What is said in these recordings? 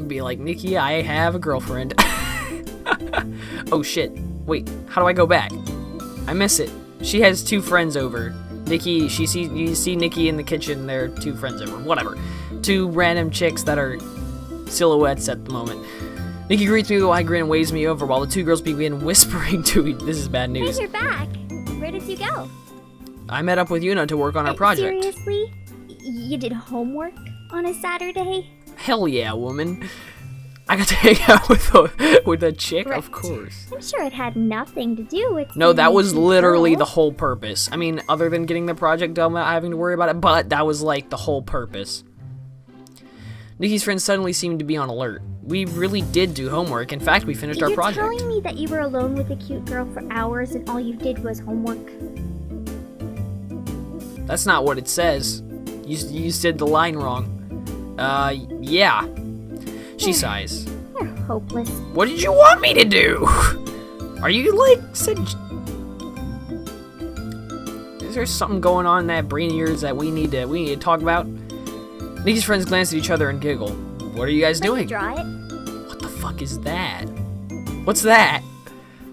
and be like, Nikki, I have a girlfriend. Oh shit. Wait, how do I go back? I miss it. She has 2 friends over. Nikki, you see Nikki in the kitchen, there are 2 friends over. Whatever. 2 random chicks that are silhouettes at the moment. Nikki greets me with a wide grin and waves me over while the 2 girls begin whispering to each. This is bad news. Hey, you're back. Where did you go? I met up with Yuna to work on our project. Seriously? You did homework on a Saturday? Hell yeah, woman. I got to hang out with a chick, Right. of course. I'm sure it had nothing to do with... No, that was being literally the girls. whole purpose. I mean, other than getting the project done without having to worry about it, but that was like the whole purpose. Nikki's friends suddenly seemed to be on alert. We really did do homework. In fact, we finished our project. You're telling me that you were alone with a cute girl for hours and all you did was homework? That's not what it says. You said the line wrong. Yeah. She sighs. You're hopeless. What did you want me to do? Are you like Is there something going on in that brain of yours that we need to talk about? Nikki's friends glance at each other and giggle. What are you guys doing? Draw it. What the fuck is that? What's that?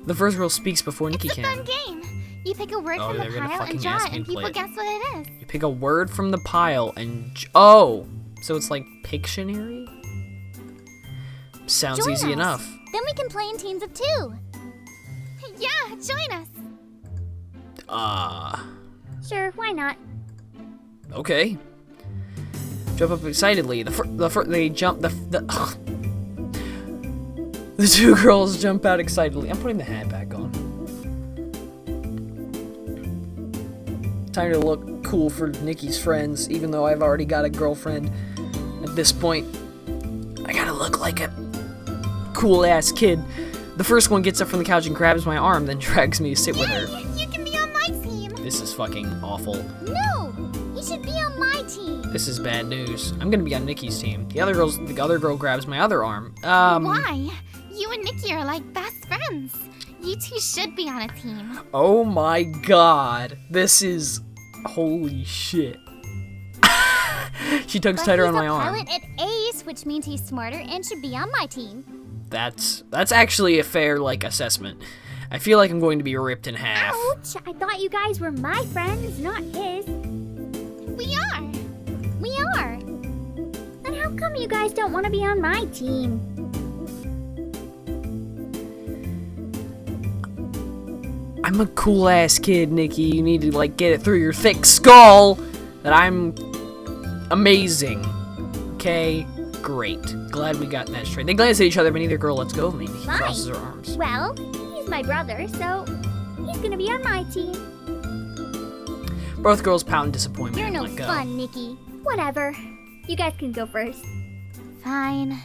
The first girl speaks before Nikki It's a can. fun game. You pick a word Oh, from they're the gonna pile fucking and draw ask it, me and to play people it. guess what it is. You pick a word from the pile and oh, so it's like Pictionary? Sounds Join easy us. enough. Then we can play in teams of 2. Yeah, join us. Sure, why not? Okay. Jump up excitedly. They jump. The 2 girls jump out excitedly. I'm putting the hat back on. Time to look cool for Nikki's friends, even though I've already got a girlfriend. At this point, I gotta look like a cool ass kid. The first one gets up from the couch and grabs my arm, then drags me to sit with her. You can be on my team. This is fucking awful. No, you should be on my team. This is bad news. I'm gonna be on Nikki's team. The other girl grabs my other arm. Why? You and Nikki are like best friends. You 2 should be on a team. Oh my god. This is holy shit. She tugs But tighter he's on my a arm. pilot at Ace, which means he's smarter and should be on my team. That's actually a fair assessment. I feel like I'm going to be ripped in half. Ouch! I thought you guys were my friends, not his. We are. We are. Then how come you guys don't want to be on my team? I'm a cool ass kid, Nikki. You need to get it through your thick skull that I'm amazing. Okay? Great. Glad we got that straight. They glance at each other, but neither girl lets go of me. Nikki Fine. crosses her arms. Well, he's my brother, so he's gonna be on my team. Both girls pout in disappointment You're and no let go. fun, Nikki. Whatever. You guys can go first. Fine.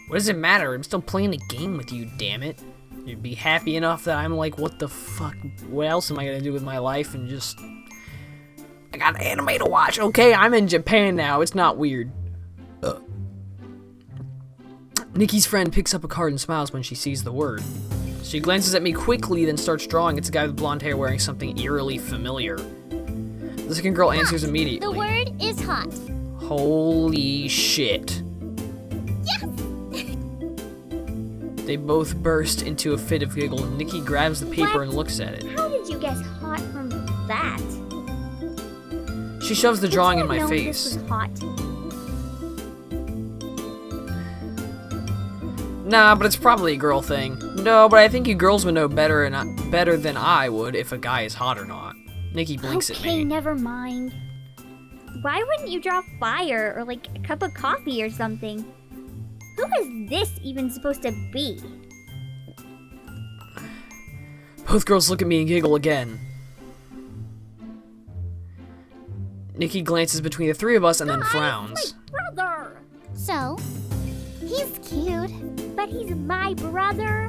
What does it matter? I'm still playing the game with you, damn it. You'd be happy enough that I'm like, what the fuck? What else am I gonna do with my life? And just... I got anime to watch. Okay, I'm in Japan now. It's not weird. Nikki's friend picks up a card and smiles when she sees the word. She glances at me quickly, then starts drawing. It's a guy with blonde hair wearing something eerily familiar. The second girl answers immediately. The word is hot. Holy shit. Yes! They both burst into a fit of giggle. Nikki grabs the paper What? and looks at it. How did you guess hot from that? She shoves the drawing in Would you my have known face. This was hot. Nah, but it's probably a girl thing. No, but I think you girls would know better than I would if a guy is hot or not. Nikki blinks at Okay, me. never mind. Why wouldn't you draw fire or a cup of coffee or something? Who is this even supposed to be? Both girls look at me and giggle again. Nikki glances between the 3 of us and then frowns. My brother! So, he's cute. But he's my brother.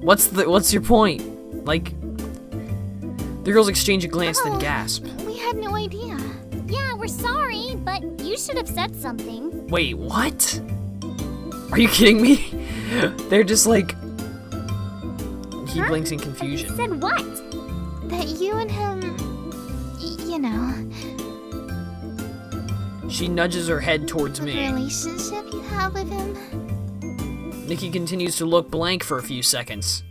What's your point? The girls exchange a glance, then Oh. gasp. We had no idea. Yeah, we're sorry, but you should have said something. Wait, what? Are you kidding me? They're just He Huh? blinks in You confusion. said what? That you and him, you know. She nudges her head towards What me. relationship you have with him? Nikki continues to look blank for a few seconds.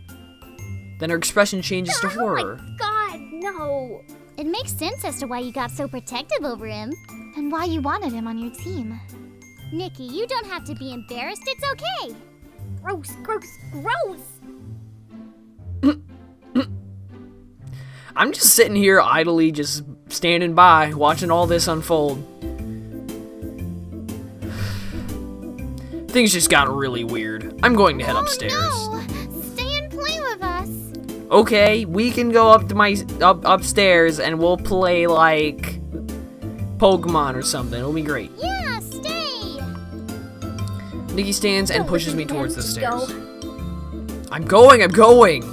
Then her expression changes to horror. God, no. It makes sense as to why you got so protective over him. And why you wanted him on your team. Nikki, you don't have to be embarrassed. It's okay. Gross, gross, gross. I'm just sitting here idly, just standing by, watching all this unfold. Things just got really weird. I'm going to head upstairs. Oh, no. Stay and play with us. Okay, we can go up to upstairs and we'll play like Pokemon or something. It'll be great. Yeah, stay. Nikki stands and Don't pushes listen me to towards him, the just stairs. go. I'm going!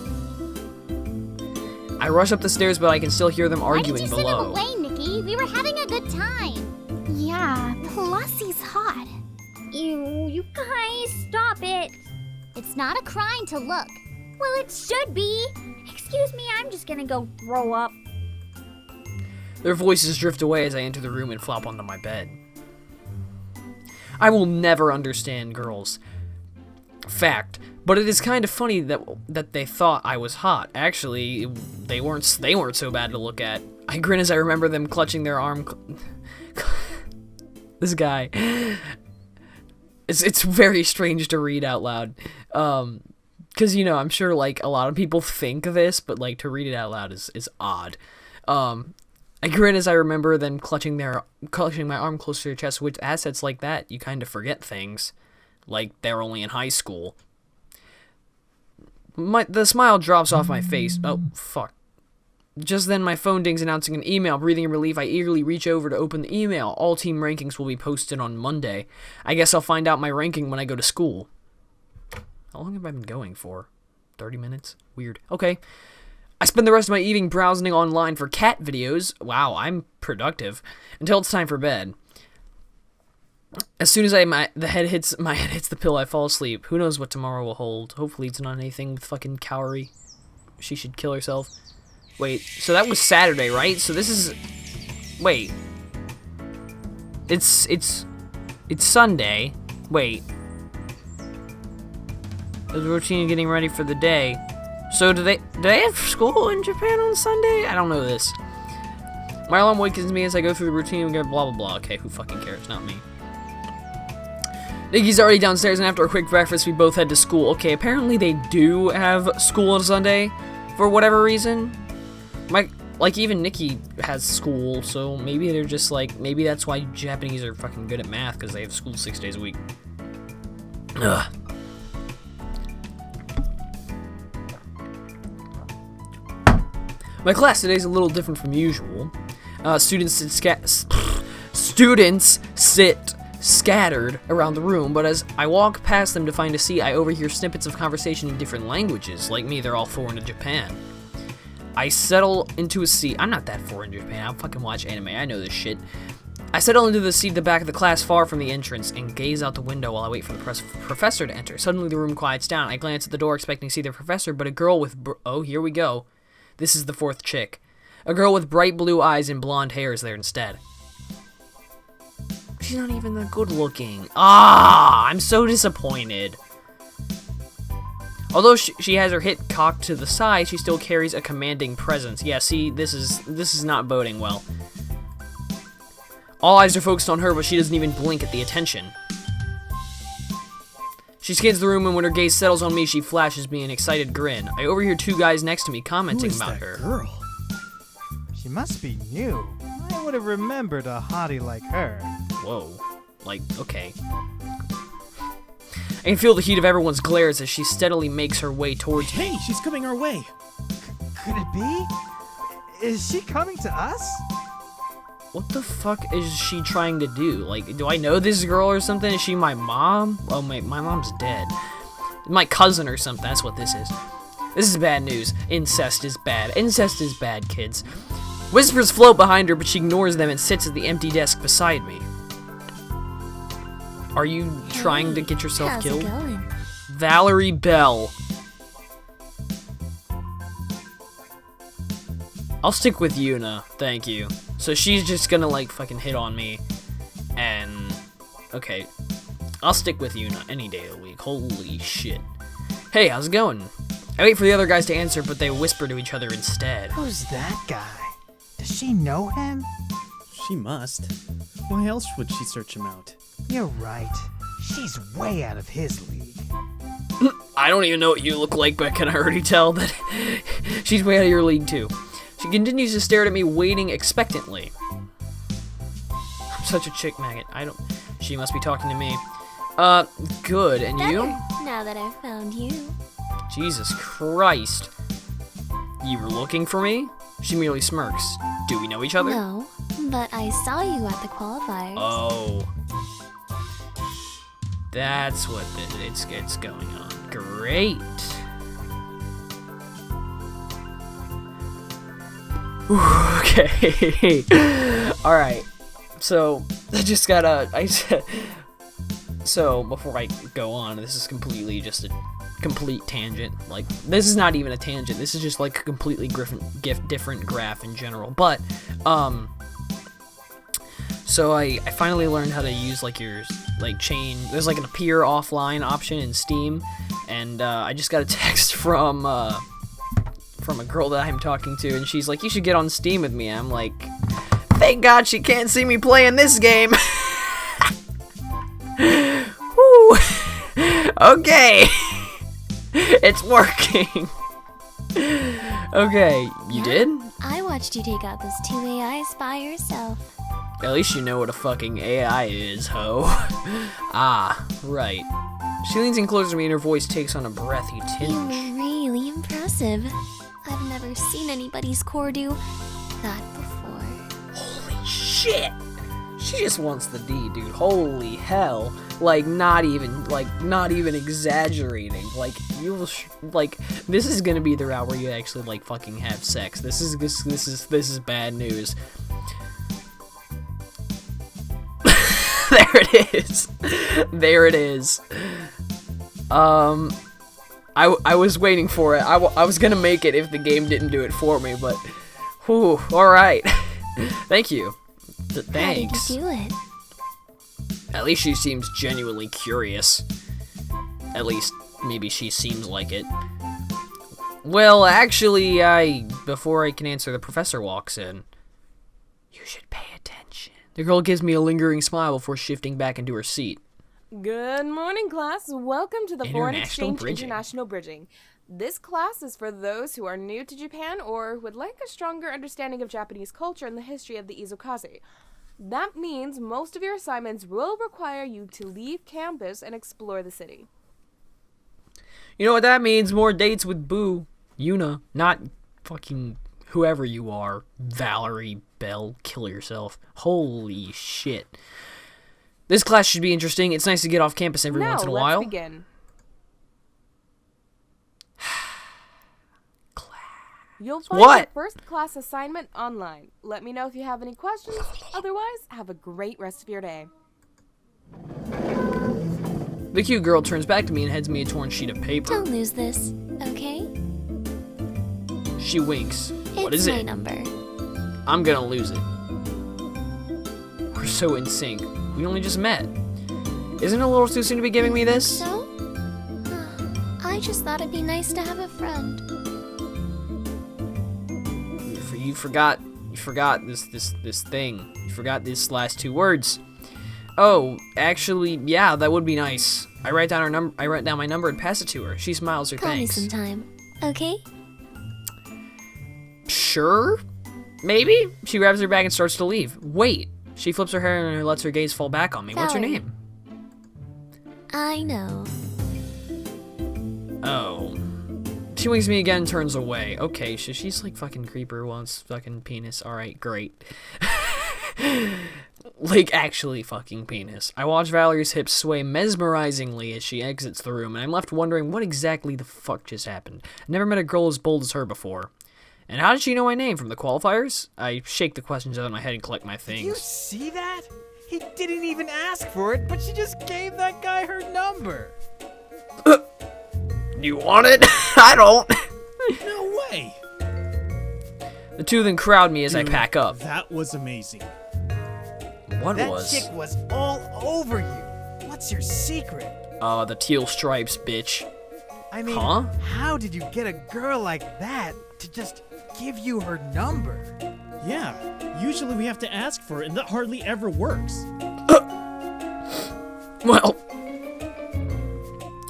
I rush up the stairs, but I can still hear them Why did arguing you send him below. away, Nikki? We were having a good time. Yeah, plus he's hot. Ew, you guys, stop it. It's not a crime to look. Well, it should be. Excuse me, I'm just gonna go throw up. Their voices drift away as I enter the room and flop onto my bed. I will never understand girls. Fact, but it is kind of funny that they thought I was hot. Actually, they weren't so bad to look at. I grin as I remember them clutching their arm. This guy. It's very strange to read out loud. Cause I'm sure like a lot of people think this, but like to read it out loud is odd. I grin as I remember them clutching my arm close to their chest. With assets like that, you kind of forget things, like they're only in high school. The smile drops off my face. Oh fuck! Just then, my phone dings, announcing an email. Breathing in relief, I eagerly reach over to open the email. All team rankings will be posted on Monday. I guess I'll find out my ranking when I go to school. How long have I been going for? 30 minutes? Weird. Okay. I spend the rest of my evening browsing online for cat videos. Wow, I'm productive. Until it's time for bed. As soon as my head hits the pillow, I fall asleep. Who knows what tomorrow will hold? Hopefully it's not anything with fucking Kaori. She should kill herself. Wait, so that was Saturday, right? So this is... Wait. It's Sunday. Wait. The routine of getting ready for the day. So do they have school in Japan on Sunday? I don't know this. My alarm wakens me as I go through the routine and go blah blah blah. Okay, who fucking cares? Not me. Nikki's already downstairs, and after a quick breakfast, we both head to school. Okay, apparently they do have school on Sunday, for whatever reason. Even Nikki has school, so maybe they're just like, maybe that's why Japanese are fucking good at math, because they have school 6 days a week. Ugh. My class today is a little different from usual. Students sit scattered around the room, but as I walk past them to find a seat, I overhear snippets of conversation in different languages. Like me, they're all foreign to Japan. I settle into a seat. I'm not that foreign to Japan. I fucking watch anime. I know this shit. I settle into the seat at the back of the class far from the entrance and gaze out the window while I wait for the professor to enter. Suddenly the room quiets down. I glance at the door expecting to see the professor, but a girl with... oh, here we go. This is the fourth chick. A girl with bright blue eyes and blonde hair is there instead. She's not even that good looking. Ah, I'm so disappointed. Although she has her hip cocked to the side, she still carries a commanding presence. Yeah, see, this is not boding well. All eyes are focused on her, but she doesn't even blink at the attention. She scans the room, and when her gaze settles on me, she flashes me an excited grin. I overhear two guys next to me commenting about her. Girl? She must be new. I would have remembered a hottie like her. Whoa. Like, okay. I can feel the heat of everyone's glares as she steadily makes her way towards me. Hey, she's coming our way. Could it be? Is she coming to us? What the fuck is she trying to do? Like, do I know this girl or something? Is she my mom? Oh, my mom's dead. My cousin or something. That's what this is. This is bad news. Incest is bad. Incest is bad, kids. Whispers float behind her, but she ignores them and sits at the empty desk beside me. Are you trying to get yourself How's killed? it going? Valerie Bell. I'll stick with Yuna, thank you. So she's just gonna like fucking hit on me. Okay. I'll stick with Yuna any day of the week. Holy shit. Hey, how's it going? I wait for the other guys to answer, but they whisper to each other instead. Who's that guy? Does she know him? She must. Why else would she search him out? You're right. She's way out of his league. I don't even know what you look like, but can I already tell that she's way out of your league too? She continues to stare at me, waiting expectantly. I'm such a chick maggot. She must be talking to me. Good. And you? Now that I've found you. Jesus Christ. You were looking for me? She merely smirks. Do we know each other? No, but I saw you at the qualifiers. Oh. That's what it's going on. Great. Okay. All right. So I just gotta. So before I go on, this is completely just a complete tangent. Like, this is not even a tangent. This is just like a completely different graph in general. But so I finally learned how to use like your chain. There's like an appear offline option in Steam, and I just got a text from a girl that I'm talking to, and she's like, "You should get on Steam with me." I'm like, "Thank God she can't see me playing this game." Woo. Okay, it's working. Okay, you did? I watched you take out those 2 AIs by yourself. At least you know what a fucking AI is, ho. Ah, right. She leans in closer to me and her voice takes on a breathy You tinge. were really impressive. I've never seen anybody score do that before. Holy shit! She just wants the D, dude. Holy hell. Like, not even exaggerating. Like, this is gonna be the route where you actually, like, fucking have sex. This is bad news. There it is. There it is. I was waiting for it. I was gonna make it if the game didn't do it for me, but whew, alright. Thank you. Thanks. How did you do it? At least she seems genuinely curious. At least, maybe she seems like it. Well, actually, before I can answer, the professor walks in. You should pay attention. The girl gives me a lingering smile before shifting back into her seat. Good morning, class. Welcome to the Foreign International Exchange Bridging. International Bridging. This class is for those who are new to Japan or would like a stronger understanding of Japanese culture and the history of the Izukaze. That means most of your assignments will require you to leave campus and explore the city. You know what that means? More dates with Boo. Yuna, not fucking whoever you are. Valerie Bell, kill yourself. Holy shit. This class should be interesting. It's nice to get off campus every once in a while. Let's begin. You'll find What? your first class assignment online. Let me know if you have any questions. Otherwise, have a great rest of your day. The cute girl turns back to me and hands me a torn sheet of paper. Don't lose this, okay? She winks. What is It's my it? number. I'm gonna lose it. We're so in sync. We only just met. Isn't it a little too soon to be giving me this? So? I just thought it'd be nice to have a friend. You forgot this thing. You forgot these last two words. Oh, actually, yeah, that would be nice. I write down my number and pass it to her. She smiles her Call me thanks. sometime, okay? Sure? Maybe? She grabs her bag and starts to leave. Wait. She flips her hair and lets her gaze fall back on me. What's her Valerie. name? I know. Oh. She winks me again and turns away. Okay, so she's like fucking creeper wants fucking penis. Alright, great. Like, actually fucking penis. I watch Valerie's hips sway mesmerizingly as she exits the room, and I'm left wondering what exactly the fuck just happened. I've never met a girl as bold as her before. And how did she know my name? From the qualifiers? I shake the questions out of my head and collect my You things. see that? He didn't even ask for it, but she just gave that guy her number. You want it? I don't. No way! The two then crowd me as I Dude, pack up. That was amazing. What That was? chick was all over you. What's your secret? The teal stripes, bitch. I mean, Huh? how did you get a girl like that to just give you her number? Yeah, usually we have to ask for it, and that hardly ever works. Well,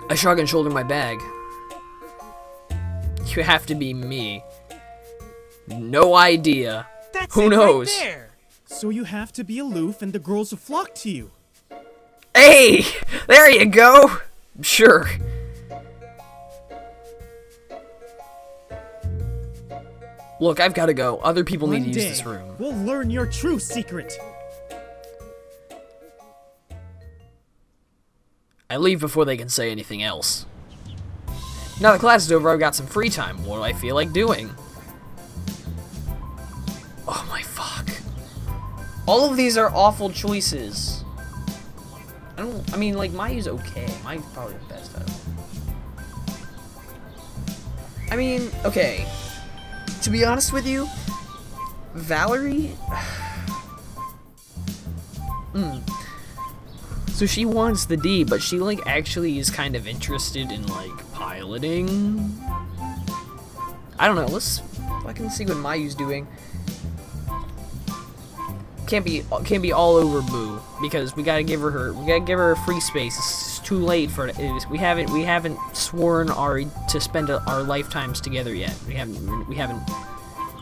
I shrug and shoulder my bag. You have to be me. No idea. That's Who it knows? Right there. So you have to be aloof, and the girls will flock to you. Hey! There you go! Sure. Look, I've gotta go. Other people need One to use day, this room. we'll learn your true secret. I leave before they can say anything else. Now the class is over, I've got some free time. What do I feel like doing? Oh my fuck. All of these are awful choices. I mean, like, Mayu's okay. Mayu's probably the best out of them. I mean, okay. To be honest with you, Valerie... So she wants the D, but she, like, actually is kind of interested in, like, piloting? I don't know, let's fucking see what Mayu's doing. Can't be all over Boo, because we gotta give her free space. It's too late for it. We haven't sworn to spend our lifetimes together yet. We haven't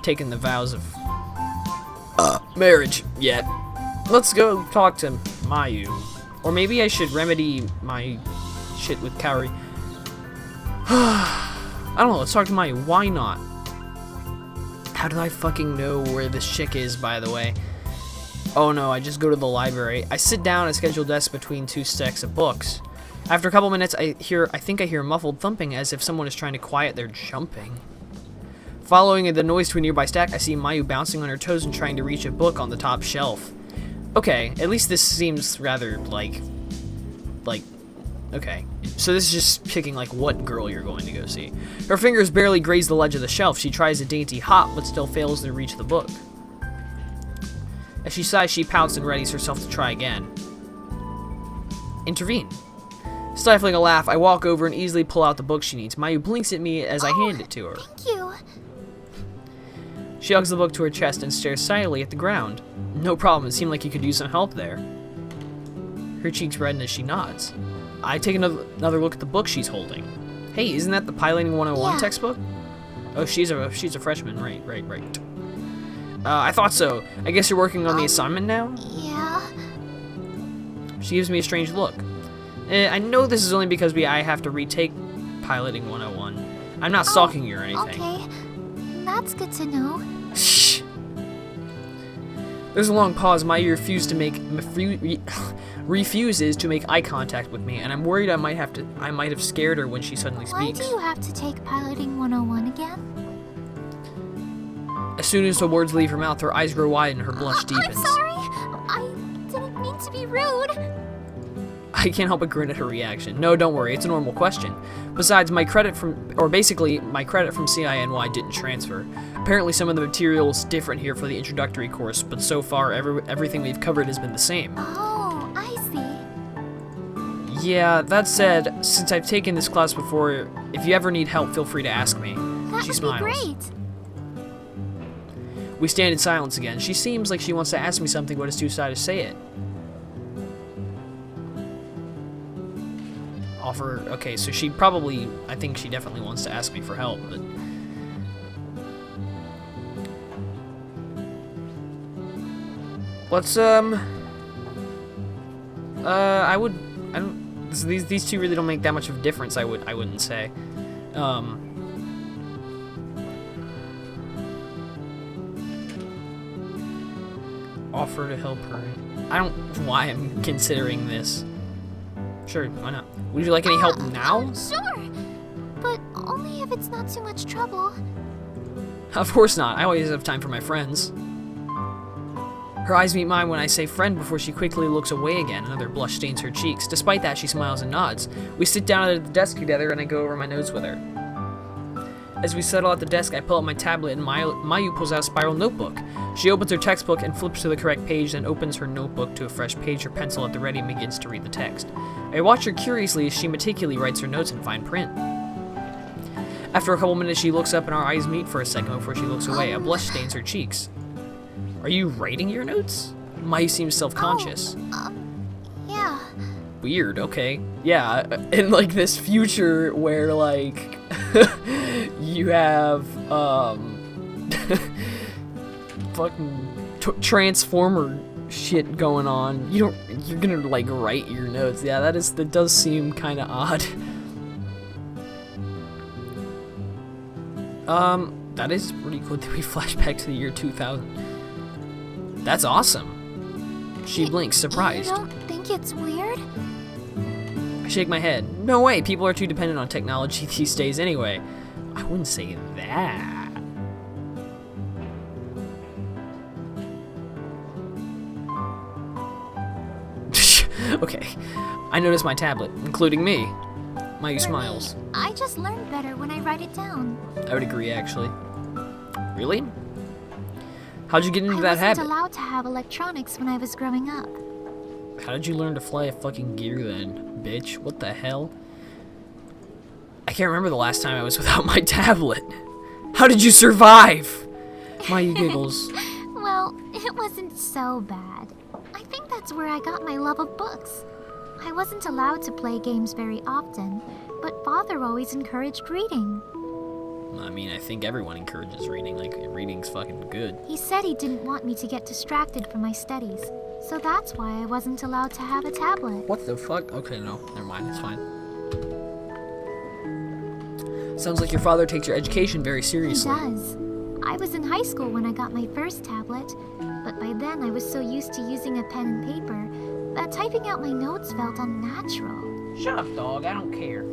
taken the vows of marriage yet. Let's go talk to Mayu. Or maybe I should remedy my shit with Kaori. I don't know, let's talk to Mayu. Why not? How do I fucking know where this chick is, by the way? Oh no, I just go to the library. I sit down at a scheduled desk between two stacks of books. After a couple minutes, I think I hear a muffled thumping as if someone is trying to quiet their jumping. Following the noise to a nearby stack, I see Mayu bouncing on her toes and trying to reach a book on the top shelf. Okay, at least this seems rather, like, okay. So this is just picking, like, what girl you're going to go see. Her fingers barely graze the ledge of the shelf. She tries a dainty hop, but still fails to reach the book. As she sighs, she pouts and readies herself to try again. Intervene. Stifling a laugh, I walk over and easily pull out the book she needs. Mayu blinks at me as I hand it to her. Thank you. She hugs the book to her chest and stares silently at the ground. No problem, it seemed like you could use some help there. Her cheeks redden as she nods. I take another look at the book she's holding. Hey, isn't that the Piloting 101 Yeah. textbook? Oh, she's a freshman, right. I thought so. I guess you're working on the assignment now? Yeah. She gives me a strange look. I know this is only because I have to retake Piloting 101. I'm not stalking you or anything. Okay. That's good to know. Shh. There's a long pause. Mayu refuses to make eye contact with me, and I'm worried I might have scared her when she suddenly Why speaks. do you have to take Piloting 101 again? As soon as the words leave her mouth, her eyes grow wide and her blush deepens. I'm sorry. I didn't mean to be rude. I can't help but grin at her reaction. No, don't worry, it's a normal question. Besides, my credit from CINY didn't transfer. Apparently some of the material is different here for the introductory course, but so far everything we've covered has been the same. Oh, I see. Yeah, that said, since I've taken this class before, if you ever need help, feel free to ask me. That She would smiles. be great. We stand in silence again. She seems like she wants to ask me something, but is too shy to say it. Okay, so I think she definitely wants to ask me for help, but... Let's, these two really don't make that much of a difference, I wouldn't say. Offer to help her. I don't know why I'm considering this. Sure, why not? Would you like any help now? Sure. But only if it's not too much trouble. Of course not. I always have time for my friends. Her eyes meet mine when I say friend before she quickly looks away again. Another blush stains her cheeks. Despite that, she smiles and nods. We sit down at the desk together and I go over my notes with her. As we settle at the desk, I pull out my tablet and Mayu pulls out a spiral notebook. She opens her textbook and flips to the correct page, then opens her notebook to a fresh page, her pencil at the ready, and begins to read the text. I watch her curiously as she meticulously writes her notes in fine print. After a couple minutes, she looks up and our eyes meet for a second before she looks away. A blush stains her cheeks. Are you writing your notes? Mayu seems self-conscious. Yeah. Weird, okay. Yeah, in like this future where like you have fucking transformer shit going on. You're gonna like write your notes. Yeah, that does seem kind of odd. That is pretty cool that we flash back to the year 2000. That's awesome. She blinks, surprised. You don't think it's weird? I shake my head. No way, people are too dependent on technology these days anyway. I wouldn't say that. Okay, I notice my tablet, including me. Mayu smiles. I just learn better when I write it down. I would agree, actually. Really? How'd you get into I that wasn't habit? allowed to have electronics when I was growing up. How did you learn to fly a fucking gear then, bitch? What the hell? I can't remember the last time I was without my tablet. How did you survive? Mayu giggles. Well, it wasn't so bad. I think that's where I got my love of books. I wasn't allowed to play games very often, but Father always encouraged reading. I mean, I think everyone encourages reading. Like, reading's fucking good. He said he didn't want me to get distracted from my studies, so that's why I wasn't allowed to have a tablet. What the fuck? Okay, no, never mind, it's fine. Sounds like your father takes your education very He seriously. does. I was in high school when I got my first tablet, but by then I was so used to using a pen and paper that typing out my notes felt unnatural. Shut up, dog. I don't care.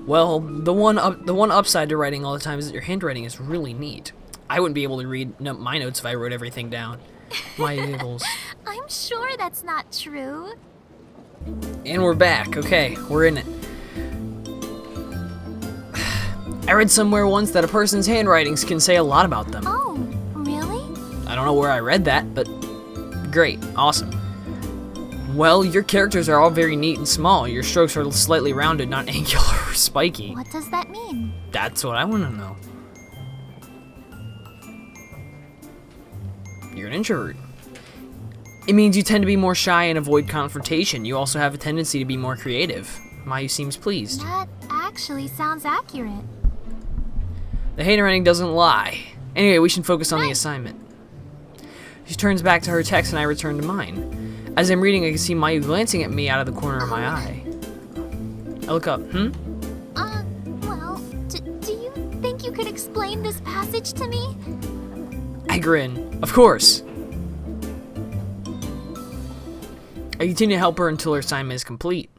Well, the one upside to writing all the time is that your handwriting is really neat. I wouldn't be able to read my notes if I wrote everything down. My giggles. I'm sure that's not true. And we're back. Okay, we're in it. I read somewhere once that a person's handwritings can say a lot about them. Oh, really? I don't know where I read that, but great, awesome. Well, your characters are all very neat and small. Your strokes are slightly rounded, not angular or spiky. What does that mean? That's what I want to know. You're an introvert. It means you tend to be more shy and avoid confrontation. You also have a tendency to be more creative. Mayu seems pleased. That actually sounds accurate. The handwriting doesn't lie. Anyway, we should focus on the assignment. She turns back to her text and I return to mine. As I'm reading, I can see Mayu glancing at me out of the corner of my eye. I look up. Well, do you think you could explain this passage to me? I grin. Of course. I continue to help her until her assignment is complete.